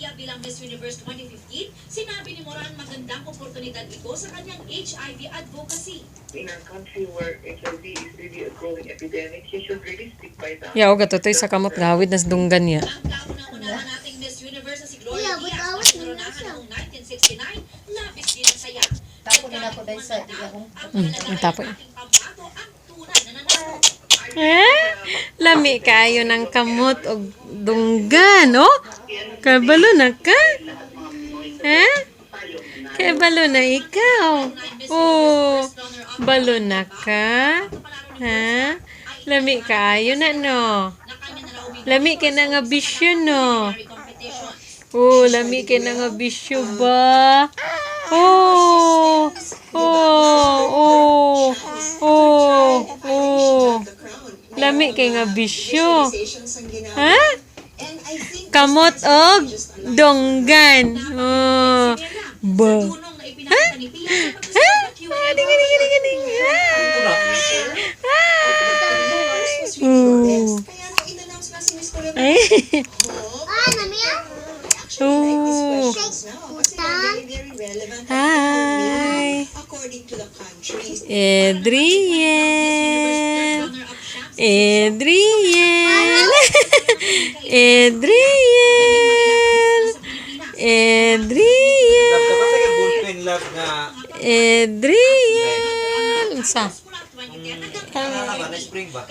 Garcia bilang Miss Universe 2015, sinabi ni Moran magandang oportunidad ito sa kanyang HIV advocacy. In our country where HIV is really a growing epidemic, he should really stick by that. Yaw, gatotoy sa kamot gawid nas dunggan niya. Ang kauna-unahan nating Miss Universe na si Gloria Diaz, na naronahan noong 1969, labis din ang saya. Tapo din ako dahil sa iyong Ang tapo. ating pambato ang tunay na nanalo. Lami kayo ng kamot o dunggan, oh? Kabalo na ka? Kabalo na ikaw? Oh, balo na ka? Ha? Lami kayo na, no? Lami ka na nga bisyo, no? Oh, lami ka na nga bisyo ba? Oh, oh, oh, oh, oh. Lami kay nga bisyo. Ha? Kamot og donggan. Oh. Ba. Ha? Ha? Ding ding ding ding. Ay. Oh. Hi. Adrian. Adrian. Adrian. Adrian. Adrian. Sa. Spring ba?